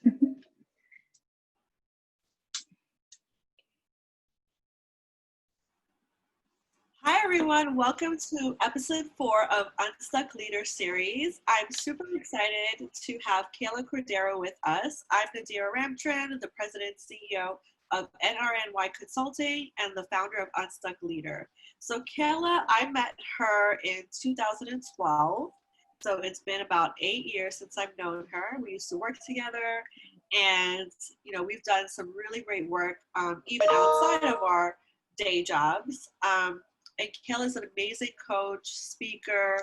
Hi everyone, welcome to episode 4 of Unstuck Leader Series. I'm super excited to have Kayla Cordero with us. I'm Nadira Ramtran, the president and CEO of NRNY Consulting and the founder of Unstuck Leader. So Kayla, I met her in 2012. So it's been about 8 years since I've known her. We used to work together and, we've done some really great work even outside of our day jobs. And Kayla is an amazing coach, speaker.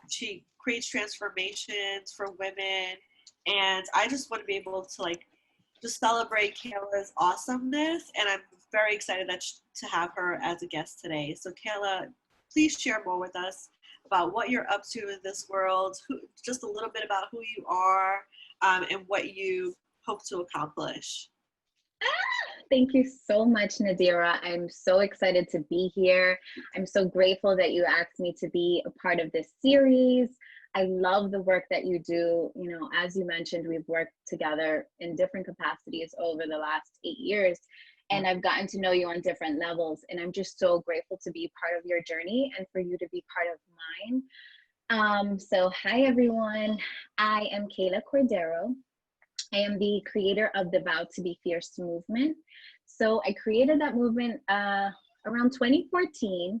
She creates transformations for women. And I just want to be able to just celebrate Kayla's awesomeness. And I'm very excited to have her as a guest today. So Kayla, please share more with us about what you're up to in this world, just a little bit about who you are, and what you hope to accomplish. Thank you so much, Nadira. I'm so excited to be here. I'm so grateful that you asked me to be a part of this series. I love the work that you do. As you mentioned, we've worked together in different capacities over the last 8 years, and I've gotten to know you on different levels. And I'm just so grateful to be part of your journey and for you to be part of mine. So hi, everyone. I am Kayla Cordero. I am the creator of the Vow to Be Fierce movement. So I created that movement around 2014.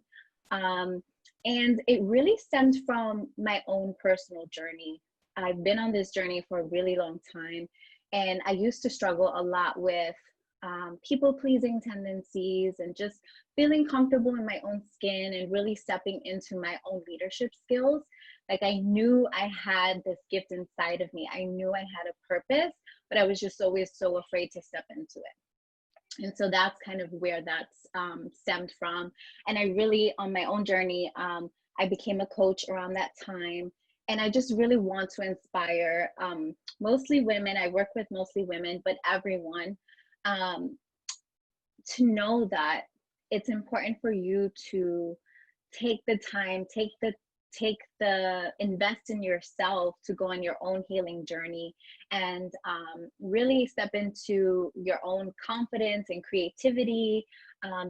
And it really stemmed from my own personal journey. I've been on this journey for a really long time. And I used to struggle a lot with people-pleasing tendencies and just feeling comfortable in my own skin and really stepping into my own leadership skills. Like, I knew I had this gift inside of me. I knew I had a purpose, but I was just always so afraid to step into it. And so that's kind of where that's stemmed from. And I really, on my own journey, I became a coach around that time. And I just really want to inspire mostly women. I work with mostly women, but everyone, to know that it's important for you to take the time, invest in yourself to go on your own healing journey and really step into your own confidence and creativity,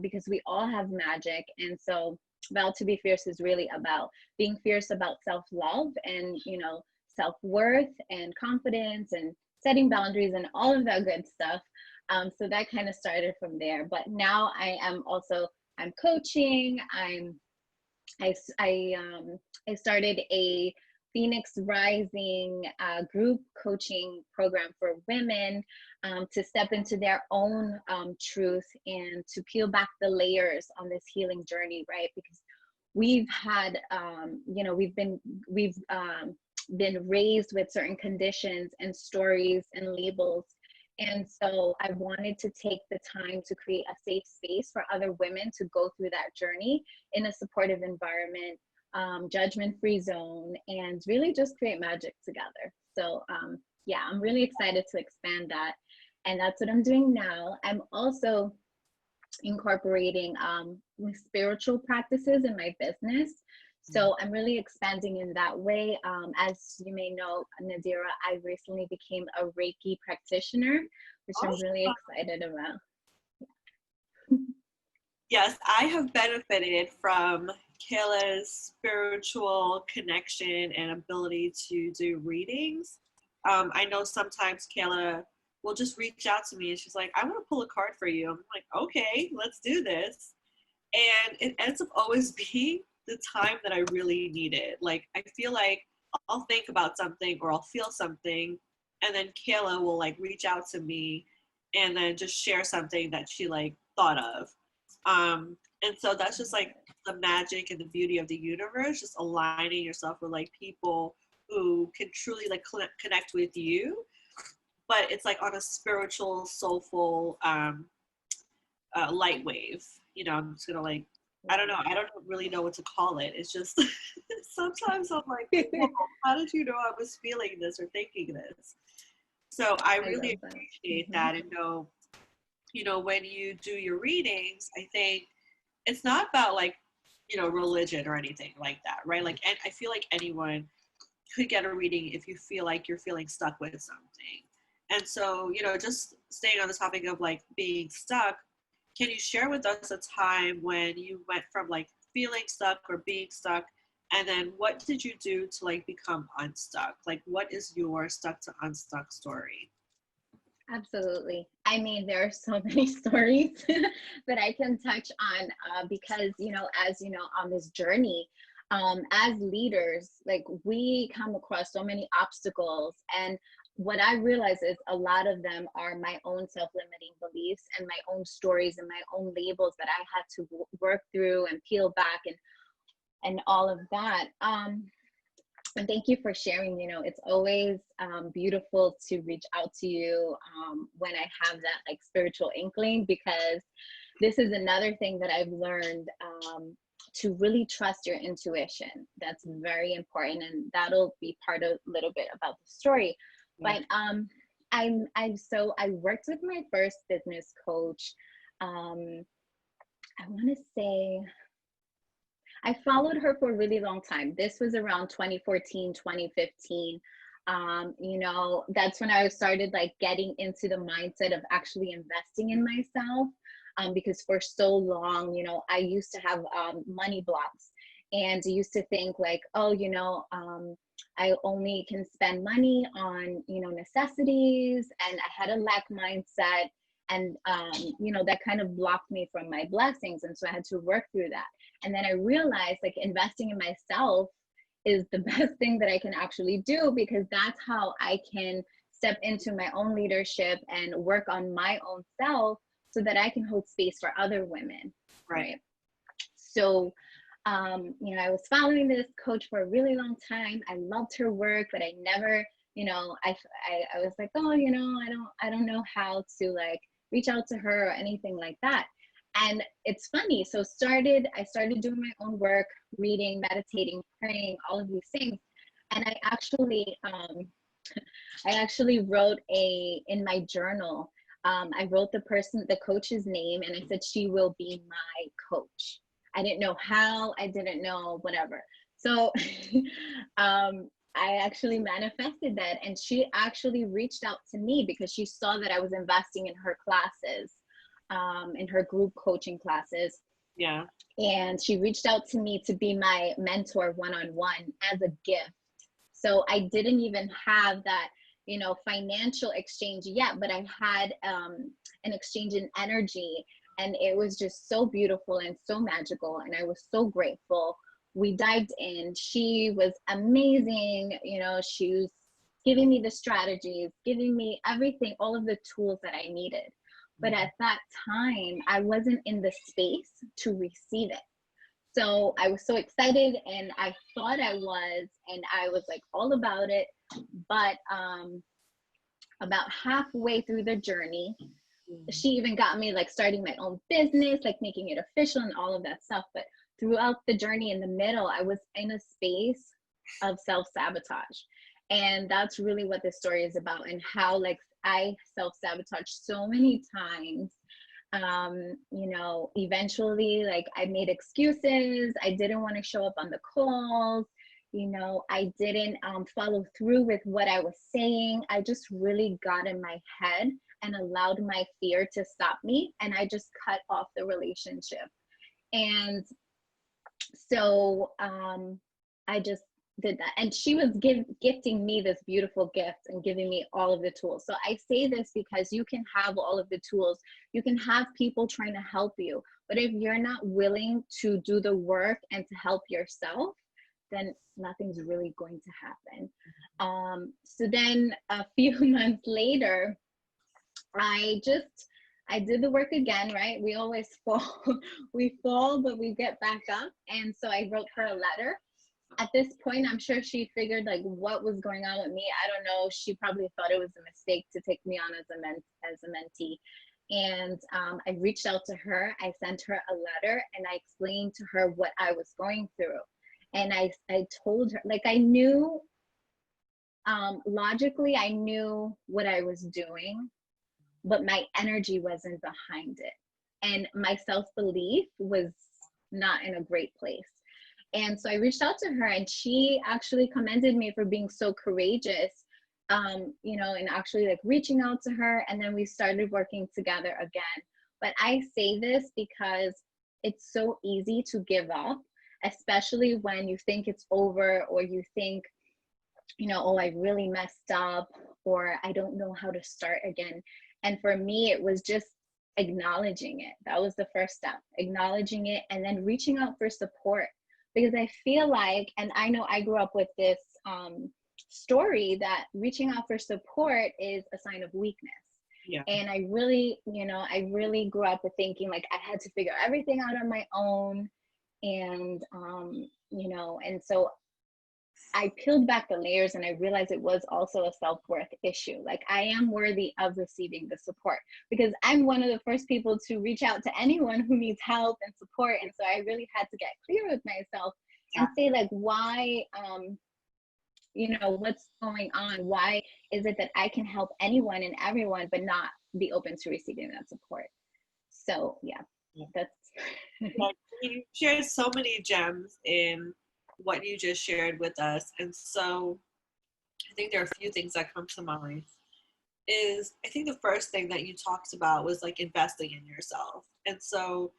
because we all have magic. And so Vow to Be Fierce is really about being fierce about self-love and, self-worth and confidence and setting boundaries and all of that good stuff. So that kind of started from there. But now I'm coaching. I started a Phoenix Rising group coaching program for women to step into their own truth and to peel back the layers on this healing journey, right? Because we've had, we've been raised with certain conditions and stories and labels. And so I wanted to take the time to create a safe space for other women to go through that journey in a supportive environment, judgment-free zone, and really just create magic together. So I'm really excited to expand that. And that's what I'm doing now. I'm also incorporating spiritual practices in my business. So I'm really expanding in that way. As you may know, Nadira, I recently became a Reiki practitioner, which I'm really excited about. Yes, I have benefited from Kayla's spiritual connection and ability to do readings. I know sometimes Kayla will just reach out to me and she's like, I want to pull a card for you. I'm like, okay, let's do this. And it ends up always being the time that I really need it. Like, I feel like I'll think about something or I'll feel something, and then Kayla will reach out to me and then just share something that she thought of. And so that's just the magic and the beauty of the universe, just aligning yourself with people who can truly connect with you, but it's on a spiritual, soulful light wave. I'm just gonna I don't know. I don't really know what to call it. It's just sometimes I'm like, whoa, how did you know I was feeling this or thinking this? So I really appreciate that, and know, when you do your readings, I think it's not about religion or anything like that, right? And I feel like anyone could get a reading if you feel like you're feeling stuck with something. And so, just staying on the topic of like being stuck, can you share with us a time when you went from like feeling stuck or being stuck, and then what did you do to like become unstuck? Like, what is your stuck to unstuck story? Absolutely. I mean, there are so many stories that I can touch on because, as you know, on this journey, as leaders, like we come across so many obstacles. And what I realize is a lot of them are my own self limiting beliefs and my own stories and my own labels that I had to work through and peel back and all of that. And thank you for sharing. It's always beautiful to reach out to you when I have that like spiritual inkling, because this is another thing that I've learned, to really trust your intuition. That's very important, and that'll be part of a little bit about the story. Yeah. But I worked with my first business coach. I want to say I followed her for a really long time. This was around 2014, 2015. That's when I started like getting into the mindset of actually investing in myself. Because for so long, I used to have money blocks, and I used to think like, oh, I only can spend money on, necessities, and I had a lack mindset. And, that kind of blocked me from my blessings. And so I had to work through that. And then I realized like investing in myself is the best thing that I can actually do, because that's how I can step into my own leadership and work on my own self so that I can hold space for other women. Right. So, I was following this coach for a really long time. I loved her work, but I never, I was like, oh, I don't know how to like reach out to her or anything like that. And it's funny. So I started doing my own work, reading, meditating, praying, all of these things. And I actually wrote in my journal, I wrote the coach's name, and I said, she will be my coach. I didn't know how, I didn't know whatever. So I actually manifested that, and she actually reached out to me because she saw that I was investing in her classes, in her group coaching classes. Yeah. And she reached out to me to be my mentor one-on-one as a gift. So I didn't even have that, financial exchange yet, but I had an exchange in energy, and it was just so beautiful and so magical. And I was so grateful. We dived in. She was amazing. She was giving me the strategies, giving me everything, all of the tools that I needed. But at that time, I wasn't in the space to receive it. So I was so excited, and I thought I was, and I was like all about it. But about halfway through the journey, she even got me like starting my own business, like making it official and all of that stuff. But throughout the journey in the middle, I was in a space of self-sabotage. And that's really what this story is about, and how like I self-sabotage so many times. Eventually like I made excuses. I didn't want to show up on the calls. I didn't follow through with what I was saying. I just really got in my head and allowed my fear to stop me, and I just cut off the relationship. And so I just did that, and she was gifting me this beautiful gift and giving me all of the tools. So I say this because you can have all of the tools, you can have people trying to help you, but if you're not willing to do the work and to help yourself, then nothing's really going to happen. So then a few months later, I did the work again, right? We always fall. We fall, but we get back up. And so I wrote her a letter. At this point, I'm sure she figured like what was going on with me. I don't know. She probably thought it was a mistake to take me on as a mentee. And I reached out to her. I sent her a letter, and I explained to her what I was going through. And I told her, like, I knew, logically, I knew what I was doing, but my energy wasn't behind it. And my self-belief was not in a great place. And so I reached out to her, and she actually commended me for being so courageous and actually like reaching out to her. And then we started working together again. But I say this because it's so easy to give up, especially when you think it's over, or you think, oh, I really messed up, or I don't know how to start again. And for me, it was just acknowledging it. That was the first step, acknowledging it, and then reaching out for support. Because I feel like, and I know I grew up with this story that reaching out for support is a sign of weakness. Yeah. And I really grew up with thinking like I had to figure everything out on my own. And, and so I peeled back the layers and I realized it was also a self-worth issue. Like I am worthy of receiving the support, because I'm one of the first people to reach out to anyone who needs help and support. And so I really had to get clear with myself and say like, why, what's going on? Why is it that I can help anyone and everyone, but not be open to receiving that support? So yeah. That's you shared so many gems in what you just shared with us. And so I think there are a few things that come to mind. I think the first thing that you talked about was like investing in yourself. And so,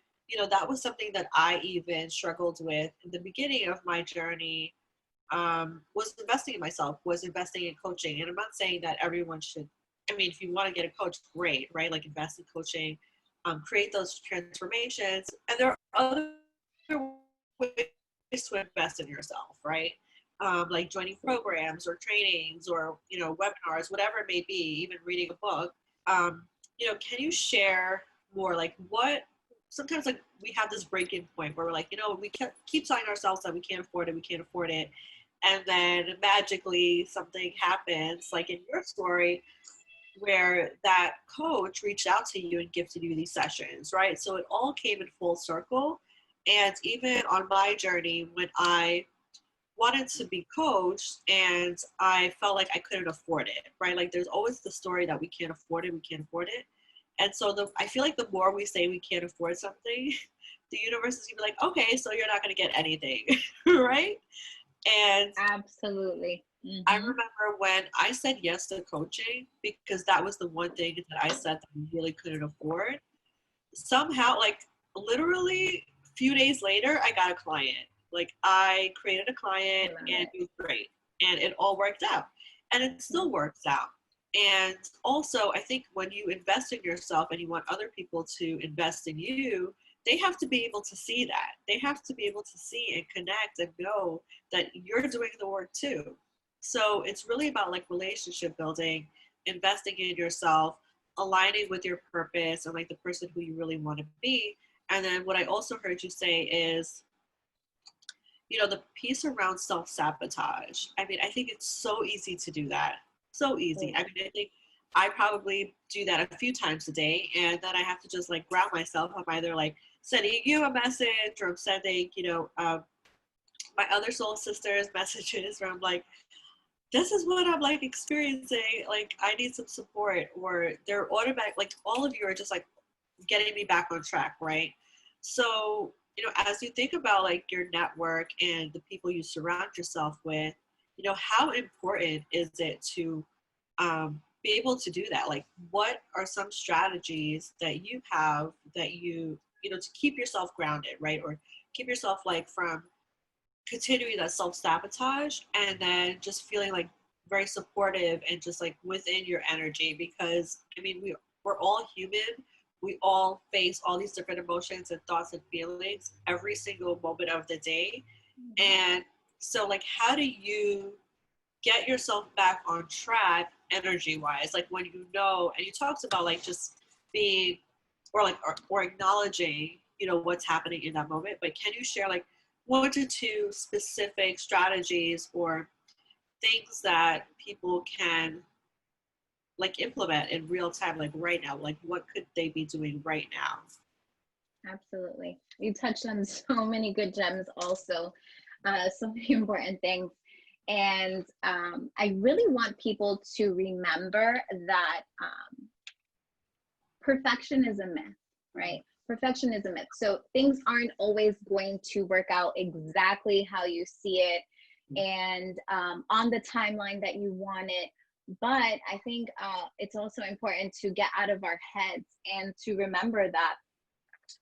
that was something that I even struggled with in the beginning of my journey, was investing in myself, was investing in coaching. And I'm not saying that everyone should, if you want to get a coach, great, right? Like invest in coaching, create those transformations. And there are other ways to invest in yourself, right? Like joining programs or trainings or, webinars, whatever it may be, even reading a book. Can you share more like sometimes like we have this breaking point where we're like, we keep telling ourselves that we can't afford it. And then magically something happens, like in your story, where that coach reached out to you and gifted you these sessions, right? So it all came in full circle. And even on my journey, when I wanted to be coached and I felt like I couldn't afford it, right? Like there's always the story that we can't afford it. And so I feel like the more we say we can't afford something, the universe is gonna be like, okay, so you're not gonna get anything, right? And absolutely. Mm-hmm. I remember when I said yes to coaching, because that was the one thing that I said that I really couldn't afford. Somehow, like literally a few days later, I got a client. Like I created a client and it was great. And it all worked out. And it still works out. And also, I think when you invest in yourself and you want other people to invest in you, they have to be able to see that. They have to be able to see and connect and know that you're doing the work too. So it's really about like relationship building, investing in yourself, aligning with your purpose and like the person who you really want to be. And then what I also heard you say is, the piece around self-sabotage. I think it's so easy to do that. So easy. I think I probably do that a few times a day, and then I have to just like ground myself. I'm either like sending you a message, or I'm sending, my other soul sisters messages where I'm like, this is what I'm like experiencing. Like I need some support, or they're automatic. Like all of you are just like getting me back on track, right? So, as you think about like your network and the people you surround yourself with, how important is it to be able to do that? Like, what are some strategies that you have that to keep yourself grounded, right? Or keep yourself like from continuing that self-sabotage, and then just feeling like very supportive and just like within your energy, because we're all human. We all face all these different emotions and thoughts and feelings every single moment of the day. And so like, how do you get yourself back on track energy wise? Like when and you talked about like just being or acknowledging, what's happening in that moment, but can you share like 1 to 2 specific strategies or things that people can like implement in real time, like right now? Like what could they be doing right now? Absolutely. You touched on so many good gems also, so many important things. And I really want people to remember that perfection is a myth, right? Perfection is a myth. So things aren't always going to work out exactly how you see it and on the timeline that you want it. But I think it's also important to get out of our heads and to remember that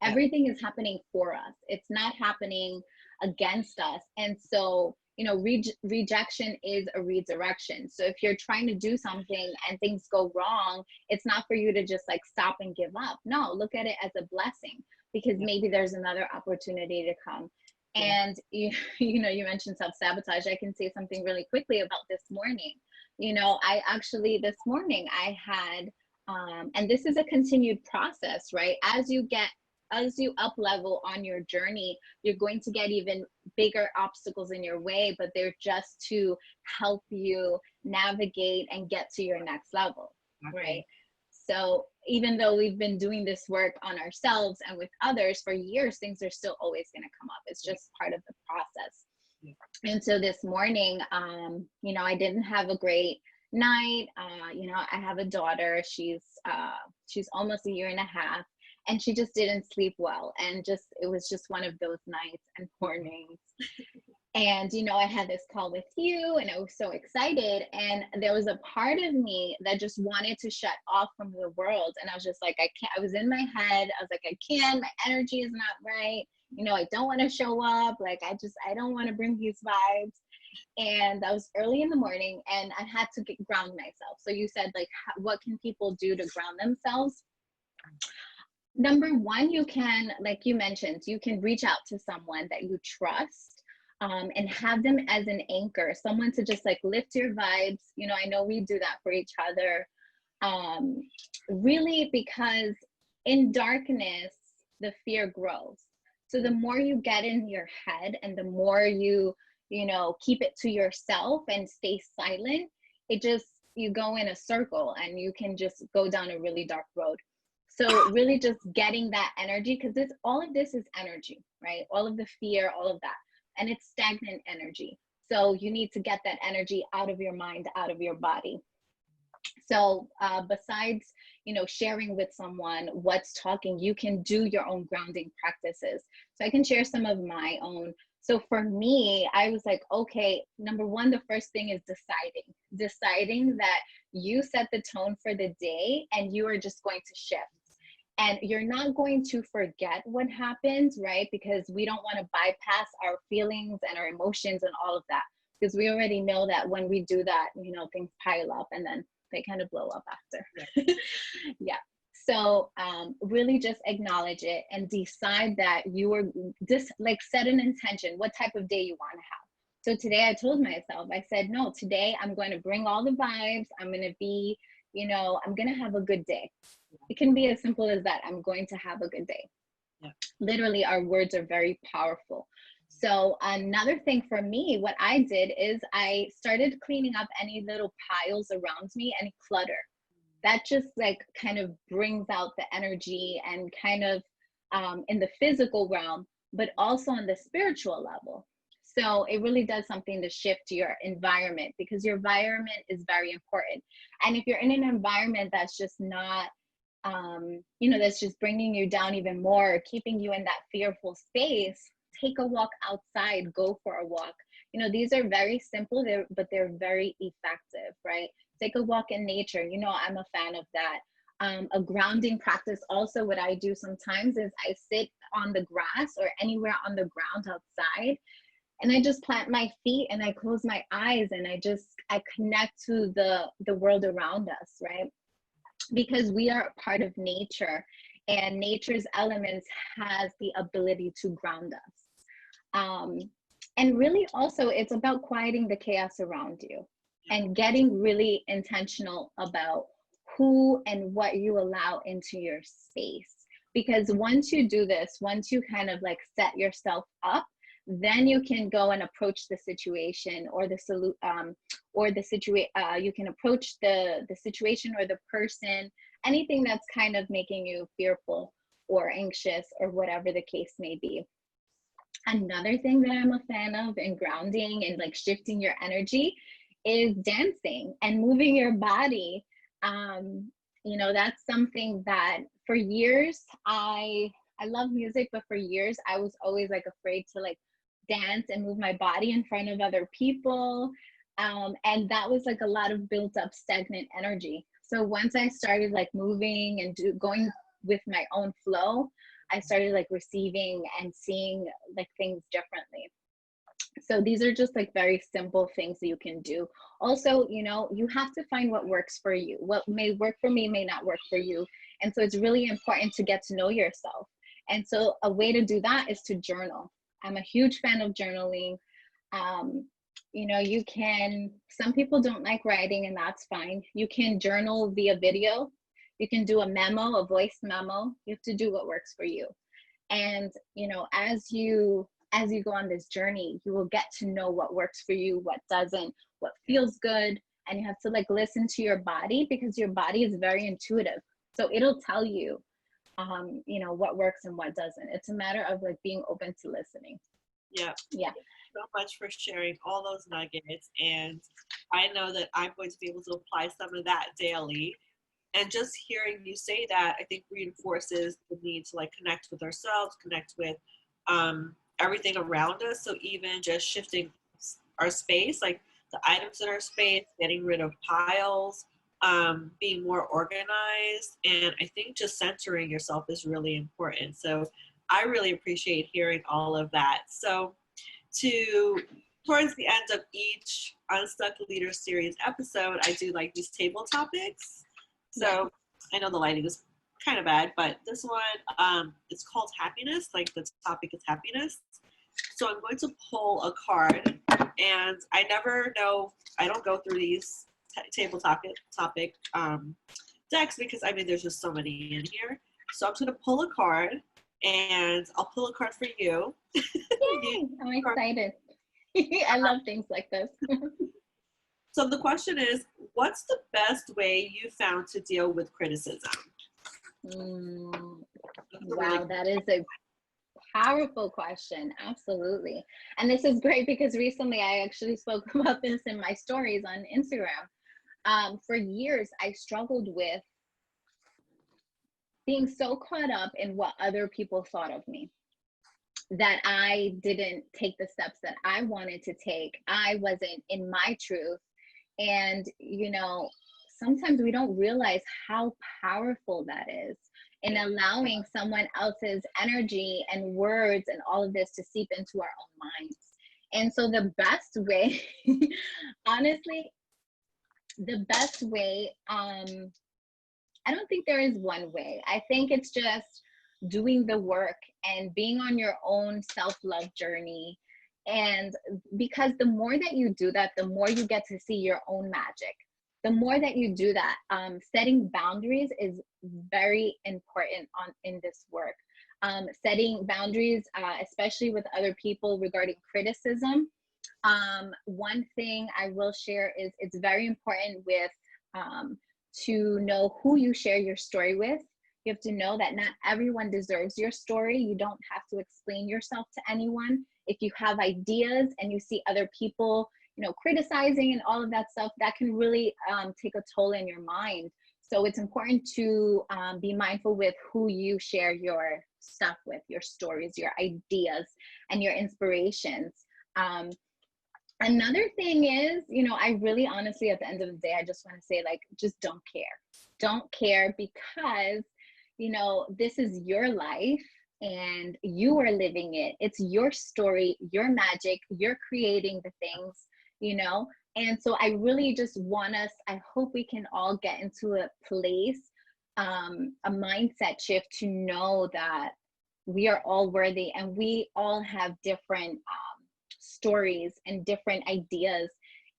everything is happening for us. It's not happening against us. And so, you know, rejection is a redirection. So if you're trying to do something and things go wrong, it's not for you to just like stop and give up. No, look at it as a blessing, because maybe there's another opportunity to come. And you know, you mentioned self-sabotage. I can say something really quickly about this morning. You know, I actually this morning I had and this is a continued process, right? As you up level on your journey, you're going to get even bigger obstacles in your way, but they're just to help you navigate and get to your next level, right? So even though we've been doing this work on ourselves and with others for years, things are still always going to come up. It's just part of the process. And so this morning, you know, I didn't have a great night. You know, I have a daughter. She's almost a year and a half, and she just didn't sleep well. And it was just one of those nights and mornings. And, you know, I had this call with you and I was so excited. And there was a part of me that just wanted to shut off from the world. And I was just like, I can't, I was in my head. I was like, I can't, my energy is not right. You know, I don't want to show up. Like, I don't want to bring these vibes. And that was early in the morning and I had to ground myself. So you said, like, what can people do to ground themselves? Number one, you can, like you mentioned, you can reach out to someone that you trust, and have them as an anchor, someone to just like lift your vibes. You know, I know we do that for each other, really, because in darkness, the fear grows. So the more you get in your head and the more you know, keep it to yourself and stay silent, you go in a circle and you can just go down a really dark road. So really just getting that energy, because all of this is energy, right? All of the fear, all of that. And it's stagnant energy. So you need to get that energy out of your mind, out of your body. So besides, you know, sharing with someone what's talking, you can do your own grounding practices. So I can share some of my own. So for me, I was like, okay, number one, the first thing is deciding that you set the tone for the day and you are just going to shift. And you're not going to forget what happened, right? Because we don't want to bypass our feelings and our emotions and all of that. Because we already know that when we do that, you know, things pile up and then they kind of blow up after. Yeah. So really just acknowledge it and decide that you are just like set an intention, what type of day you want to have. So today I told myself, I said, no, today I'm going to bring all the vibes. I'm going to be, you know, I'm going to have a good day. It can be as simple as that. I'm going to have a good day. Yeah. Literally, our words are very powerful. So another thing for me, what I did is I started cleaning up any little piles around me, any clutter. That just like kind of brings out the energy and kind of in the physical realm, but also on the spiritual level. So it really does something to shift your environment, because your environment is very important. And if you're in an environment that's just not, you know, that's just bringing you down even more, keeping you in that fearful space, take a walk outside, go for a walk. You know, these are very simple, but they're very effective, right? Take a walk in nature. You know, I'm a fan of that. A grounding practice also, what I do sometimes is I sit on the grass or anywhere on the ground outside, and I just plant my feet and I close my eyes and I connect to the world around us, right? Because we are a part of nature, and nature's elements has the ability to ground us. And really also it's about quieting the chaos around you and getting really intentional about who and what you allow into your space. Because once you do this, once you kind of like set yourself up, then you can go and approach the situation or you can approach the situation or the person, anything that's kind of making you fearful or anxious or whatever the case may be. Another thing that I'm a fan of in grounding and like shifting your energy is dancing and moving your body. You know, that's something that for years, I love music, but for years I was always like afraid to like dance and move my body in front of other people. And that was like a lot of built up stagnant energy. So once I started like moving and going with my own flow, I started like receiving and seeing like things differently. So these are just like very simple things that you can do. Also, you know, you have to find what works for you. What may work for me may not work for you. And so it's really important to get to know yourself. And so a way to do that is to journal. I'm a huge fan of journaling. Um, you know, you can, some people don't like writing, and that's fine. You can journal via video. You can do a memo, a voice memo. You have to do what works for you. And, you know, as you go on this journey, you will get to know what works for you, what doesn't, what feels good. And you have to like listen to your body, because your body is very intuitive. So it'll tell you, you know, what works and what doesn't. It's a matter of like being open to listening. Yeah. Yeah. Thank you so much for sharing all those nuggets. And I know that I'm going to be able to apply some of that daily. And just hearing you say that, I think reinforces the need to like connect with ourselves, connect with everything around us. So even just shifting our space, like the items in our space, getting rid of piles, being more organized. And I think just centering yourself is really important. So I really appreciate hearing all of that. So towards the end of each Unstuck Leader Series episode, I do like these table topics. So I know the lighting is kind of bad, but this one, it's called happiness. Like the topic is happiness. So I'm going to pull a card, and I never know, I don't go through these table topic decks, because I mean, there's just so many in here. So I'm just going to pull a card, and I'll pull a card for you. Yay, I'm excited. I love things like this. So the question is, what's the best way you found to deal with criticism? Wow, that is a powerful question. Absolutely. And this is great because recently I actually spoke about this in my stories on Instagram. For years, I struggled with being so caught up in what other people thought of me that I didn't take the steps that I wanted to take. I wasn't in my truth. And, you know, sometimes we don't realize how powerful that is in allowing someone else's energy and words and all of this to seep into our own minds. And so the best way, honestly, the best way, I don't think there is one way. I think it's just doing the work and being on your own self-love journey. And because the more that you do that, the more you get to see your own magic. The more that you do that, setting boundaries is very important in this work. Setting boundaries, especially with other people regarding criticism. One thing I will share is it's very important with to know who you share your story with. You have to know that not everyone deserves your story. You don't have to explain yourself to anyone. If you have ideas and you see other people, you know, criticizing and all of that stuff, that can really take a toll in your mind. So it's important to be mindful with who you share your stuff with, your stories, your ideas, and your inspirations. Another thing is, you know, I really honestly, at the end of the day, I just want to say, like, just don't care. Don't care, because, you know, this is your life and you are living it. It's your story, your magic, you're creating the things, you know. And so I really just want us, I hope we can all get into a place, a mindset shift to know that we are all worthy and we all have different stories and different ideas,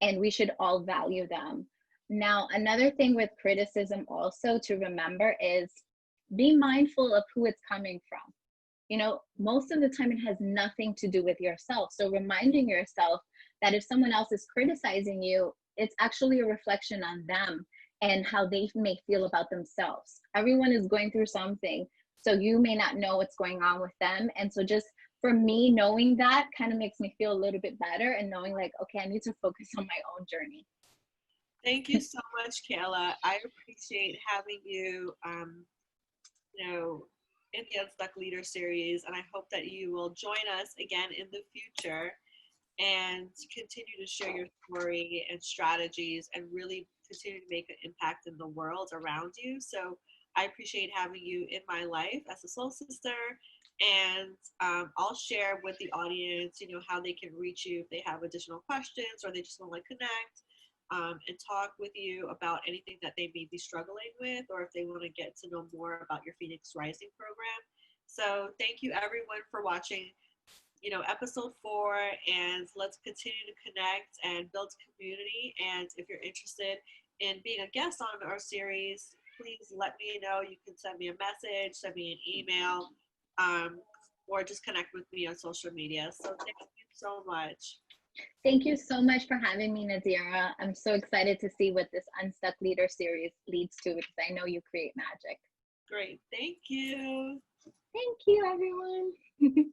and we should all value them. Now, another thing with criticism also to remember is be mindful of who it's coming from. You know, most of the time it has nothing to do with yourself. So reminding yourself that if someone else is criticizing you, it's actually a reflection on them and how they may feel about themselves. Everyone is going through something, so you may not know what's going on with them. And so just for me, knowing that kind of makes me feel a little bit better, and knowing like, okay, I need to focus on my own journey. Thank you so much, Kayla. I appreciate having you, you know, in the Unstuck Leader Series, and I hope that you will join us again in the future. and continue to share your story and strategies and really continue to make an impact in the world around you. So I appreciate having you in my life as a soul sister. And I'll share with the audience, how they can reach you if they have additional questions or they just want to connect and talk with you about anything that they may be struggling with, or if they want to get to know more about your Phoenix Rising program. So thank you everyone for watching episode 4, and let's continue to connect and build community. And if you're interested in being a guest on our series, please let me know. You can send me a message, send me an email, or just connect with me on social media. So thank you so much. Thank you so much for having me, Nadira. I'm so excited to see what this Unstuck Leader Series leads to, because I know you create magic. Great. Thank you. Thank you, everyone.